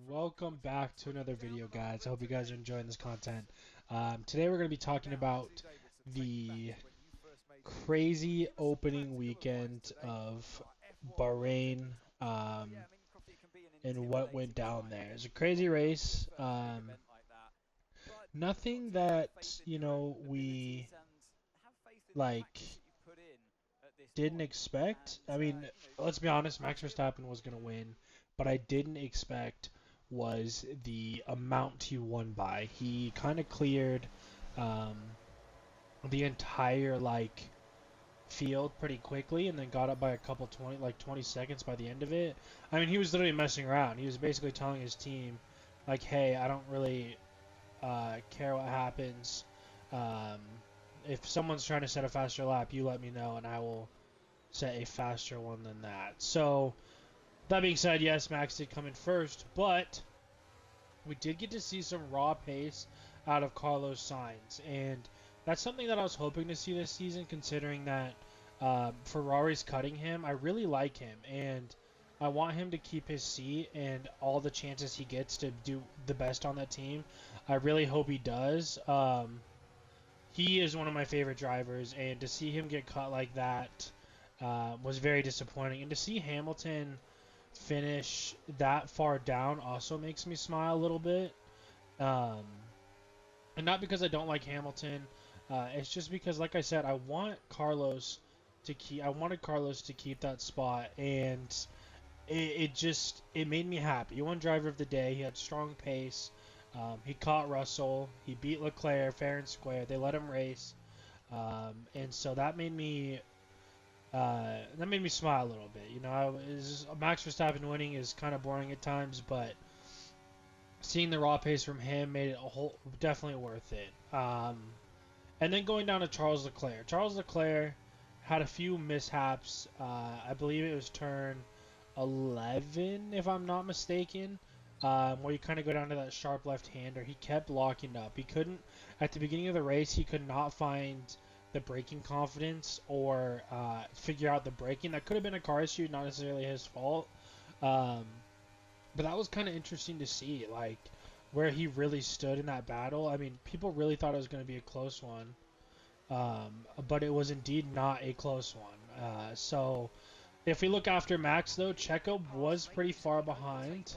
Welcome back to another video, guys. I hope you guys are enjoying this content. Today we're going to be talking about the crazy opening weekend of Bahrain and what went down there. It's a crazy race. Nothing that, we like didn't expect. I mean, let's be honest, Max Verstappen was going to win, but I didn't expect was the amount he won by. He kind of cleared um, the entire field pretty quickly, and then got up by a couple 20 seconds by the end of it. I mean, he was literally messing around. He was basically telling his team, like, "Hey, I don't really care what happens. Um, if someone's trying to set a faster lap, you let me know, and I will set a faster one than that." So, that being said, yes, Max did come in first, but we did get to see some raw pace out of Carlos Sainz, and that's something that I was hoping to see this season, considering that Ferrari's cutting him. I really like him, and I want him to keep his seat and all the chances he gets to do the best on that team. I really hope he does. He is one of my favorite drivers, and to see him get cut like that was very disappointing. And to see Hamilton finish that far down also makes me smile a little bit. Um, and not because I don't like Hamilton. It's just because, like I said, I wanted Carlos to keep that spot, and it made me happy. He won Driver of the Day. He had strong pace. He caught Russell. He beat Leclerc fair and square. They let him race, and so that made me smile a little bit. Max Verstappen winning is kind of boring at times, but seeing the raw pace from him made it definitely worth it. And then going down to Charles Leclerc. Charles Leclerc had a few mishaps. I believe it was turn 11, if I'm not mistaken, where you kind of go down to that sharp left-hander. He kept locking up. He couldn't, at the beginning of the race, he could not find the braking confidence or figure out the braking. That could have been a car issue, not necessarily his fault. Um, but that was kind of interesting to see, like, where he really stood in that battle. I mean, people really thought it was going to be a close one, but it was indeed not a close one. So if we look after Max, though, Checo was pretty far behind,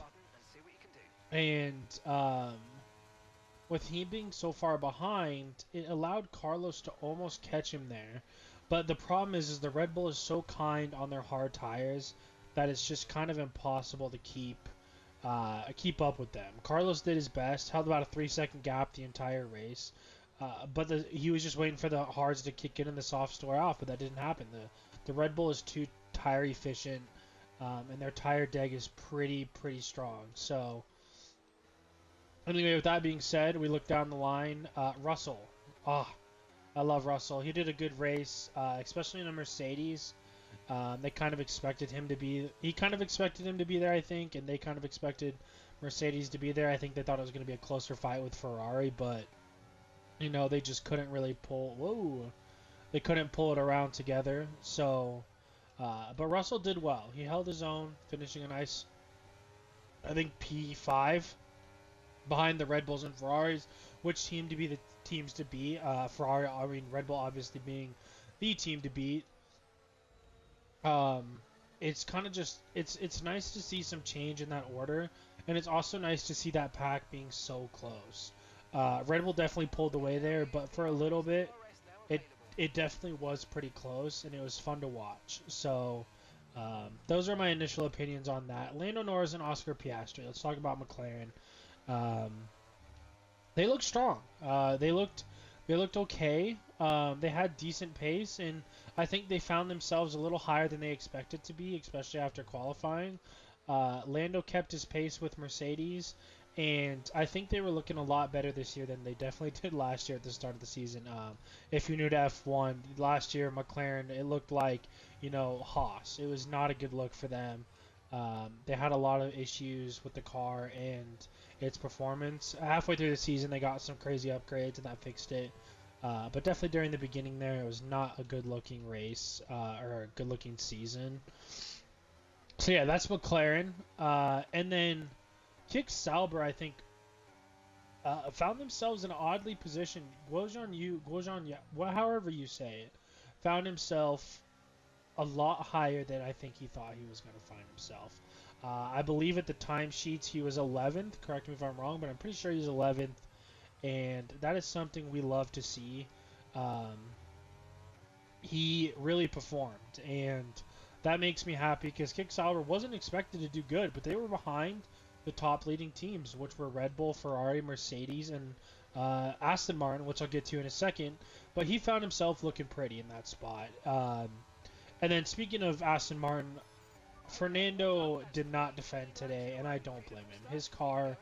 and with him being so far behind, it allowed Carlos to almost catch him there. But the problem is the Red Bull is so kind on their hard tires that it's just kind of impossible to keep up with them. Carlos did his best, held about a 3-second gap the entire race, but he was just waiting for the hards to kick in and the softs to wear off, but that didn't happen. The Red Bull is too tire efficient, and their tire deg is pretty strong. So anyway, with that being said, we look down the line. Russell, I love Russell. He did a good race, especially in a Mercedes. They kind of expected him to be. He kind of expected him to be there, I think, and they kind of expected Mercedes to be there. I think they thought it was going to be a closer fight with Ferrari, but they just couldn't really pull. Whoa, they couldn't pull it around together. So, but Russell did well. He held his own, finishing a nice, I think, P5 behind the Red Bulls and Ferraris, which seemed to be the teams to beat. Red Bull obviously being the team to beat. It's kind of just it's nice to see some change in that order, and it's also nice to see that pack being so close. Red Bull definitely pulled away there, but for a little bit, it it definitely was pretty close, and it was fun to watch. So those are my initial opinions on that. Lando Norris and Oscar Piastri. Let's talk about McLaren. Um, they looked strong. They looked okay. They had decent pace, and I think they found themselves a little higher than they expected to be, especially after qualifying. Lando kept his pace with Mercedes, and I think they were looking a lot better this year than they definitely did last year at the start of the season. If you're new to F1, last year McLaren, it looked like, Haas. It was not a good look for them. They had a lot of issues with the car and its performance. Halfway through the season, they got some crazy upgrades, and that fixed it. But definitely during the beginning there, it was not a good-looking race or a good-looking season. So yeah, that's McLaren. And then Kick Sauber, I think, found themselves in an oddly positioned. Guozhan, yeah, however you say it, found himself a lot higher than I think he thought he was going to find himself. I believe at the timesheets he was 11th. Correct me if I'm wrong, but I'm pretty sure he's 11th, and that is something we love to see. Um, he really performed, and that makes me happy because Kick Sauber wasn't expected to do good, but they were behind the top leading teams, which were Red Bull, Ferrari, Mercedes, and Aston Martin, which I'll get to in a second. But he found himself looking pretty in that spot. And then speaking of Aston Martin, Fernando did not defend today, and I don't blame him. His car,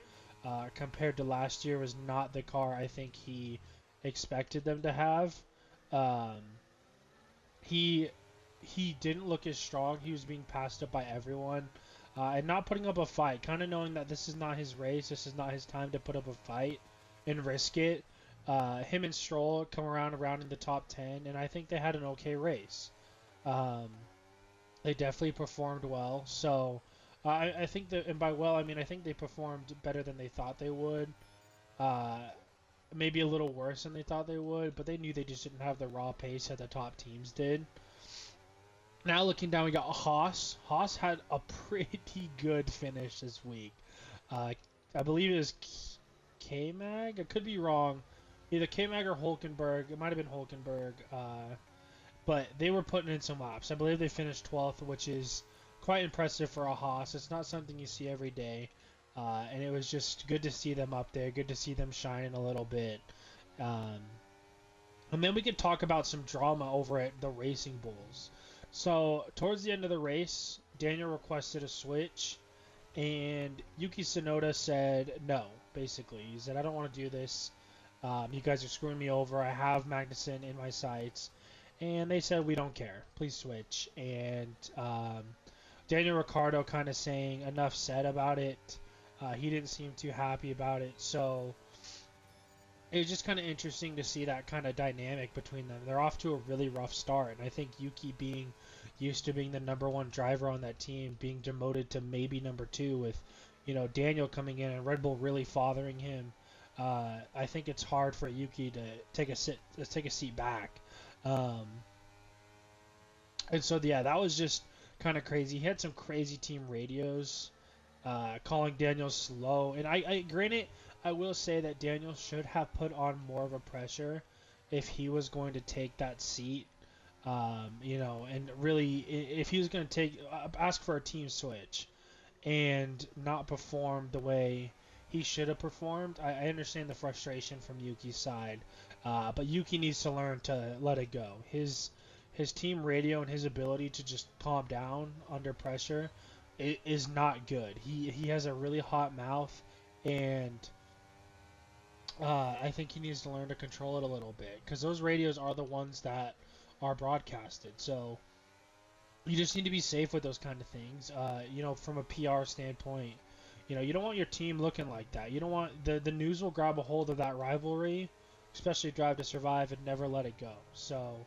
compared to last year, was not the car I think he expected them to have. Um, he he didn't look as strong. He was being passed up by everyone, and not putting up a fight. Kind of knowing that this is not his race, this is not his time to put up a fight and risk it. Him and Stroll come around in the top 10, and I think they had an okay race. Um, they definitely performed well. So I think that, and by well I mean I think they performed better than they thought they would. Uh, Maybe a little worse than they thought they would, but they knew they just didn't have the raw pace that the top teams did. Now looking down, we got Haas. Haas had a pretty good finish this week. Uh, I believe it was K-Mag. I could be wrong. Either K-Mag or Hulkenberg. It might have been Hulkenberg. But they were putting in some laps. I believe they finished 12th, which is quite impressive for a Haas. It's not something you see every day. And it was just good to see them up there. Good to see them shining a little bit. Um, and then we could talk about some drama over at the Racing Bulls. So, towards the end of the race, Daniel requested a switch, and Yuki Tsunoda said no, basically. He said, I don't want to do this. You guys are screwing me over. I have Magnussen in my sights. And they said, we don't care. Please switch. And Daniel Ricciardo kind of saying enough said about it. He didn't seem too happy about it. So it was just kind of interesting to see that kind of dynamic between them. They're off to a really rough start. And I think Yuki being used to being the number one driver on that team, being demoted to maybe number two with, Daniel coming in and Red Bull really fathering him. I think it's hard for Yuki to take a seat back. Um, and so yeah, that was just kind of crazy. He had some crazy team radios, calling Daniel slow. And I granted, I will say that Daniel should have put on more of a pressure if he was going to take that seat. And really, if he was going to ask for a team switch and not perform the way he should have performed, I understand the frustration from Yuki's side, but Yuki needs to learn to let it go. His team radio and his ability to just calm down under pressure is not good. He has a really hot mouth, and I think he needs to learn to control it a little bit because those radios are the ones that are broadcasted. So you just need to be safe with those kind of things. From a PR standpoint, you don't want your team looking like that. You don't want the news will grab a hold of that rivalry, especially Drive to Survive, and never let it go. So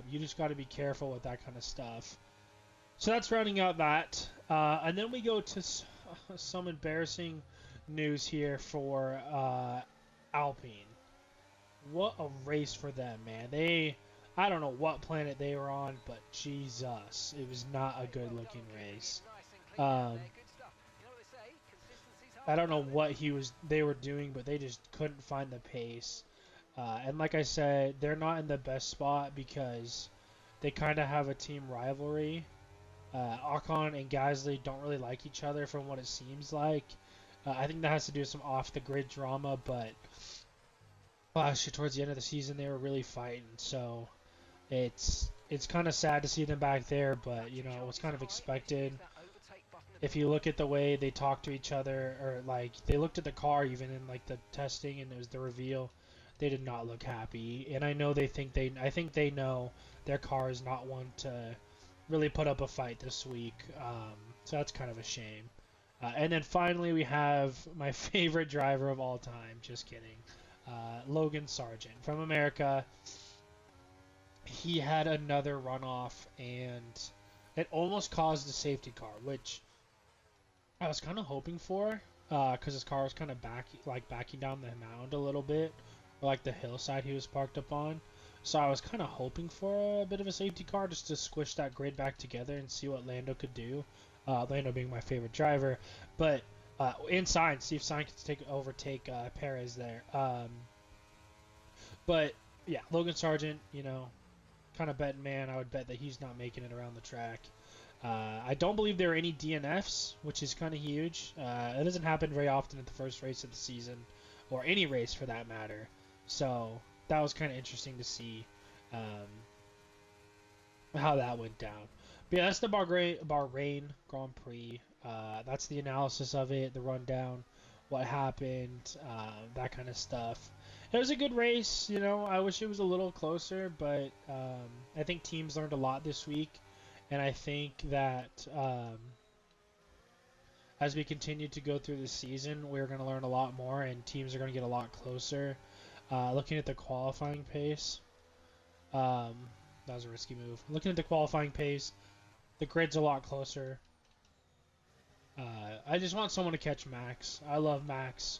you just got to be careful with that kind of stuff. So that's rounding out that, and then we go to some embarrassing news here for Alpine. What a race for them, man. I don't know what planet they were on, but Jesus, it was not a good looking race. I don't know what they were doing, but they just couldn't find the pace. And like I said, they're not in the best spot because they kind of have a team rivalry. Ocon and Gasly don't really like each other from what it seems like. I think that has to do with some off-the-grid drama, but last year towards the end of the season they were really fighting. So it's kind of sad to see them back there, but it was kind of expected. If you look at the way they talk to each other, or like they looked at the car even in like the testing and it was the reveal, they did not look happy. And I know I think they know their car is not one to really put up a fight this week. So that's kind of a shame. And then finally we have my favorite driver of all time. Just kidding. Logan Sargent from America. He had another runoff, and it almost caused a safety car, which I was kind of hoping for, because his car was kind of backing down the mound a little bit, or like the hillside he was parked up on. So I was kind of hoping for a bit of a safety car just to squish that grid back together and see what Lando could do. Lando being my favorite driver, but in Sainz, Steve Sainz could overtake Perez there. But yeah, Logan Sargent, kind of betting man. I would bet that he's not making it around the track. I don't believe there are any DNFs, which is kind of huge. It doesn't happen very often at the first race of the season, or any race for that matter. So that was kind of interesting to see how that went down. But yeah, that's the Bahrain Grand Prix. That's the analysis of it, the rundown, what happened, that kind of stuff. It was a good race, I wish it was a little closer, but I think teams learned a lot this week. And I think that as we continue to go through the season, we're going to learn a lot more, and teams are going to get a lot closer. Looking at the qualifying pace, that was a risky move. Looking at the qualifying pace, the grid's a lot closer. I just want someone to catch Max. I love Max,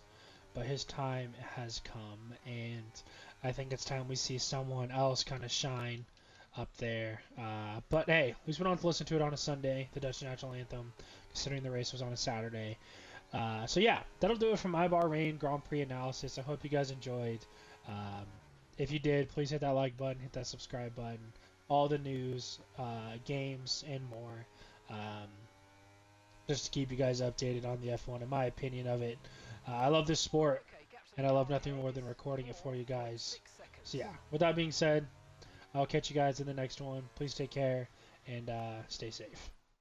but his time has come, and I think it's time we see someone else kind of shine up there. But hey, at least we don't have to listen to it on a Sunday, the Dutch National Anthem, considering the race was on a Saturday. So yeah, that'll do it for my Bahrain Grand Prix analysis. I hope you guys enjoyed. If you did, please hit that like button, hit that subscribe button. All the news, games, and more. Just to keep you guys updated on the F1 and my opinion of it. I love this sport, and I love nothing more than recording it for you guys. So yeah, with that being said, I'll catch you guys in the next one. Please take care and stay safe.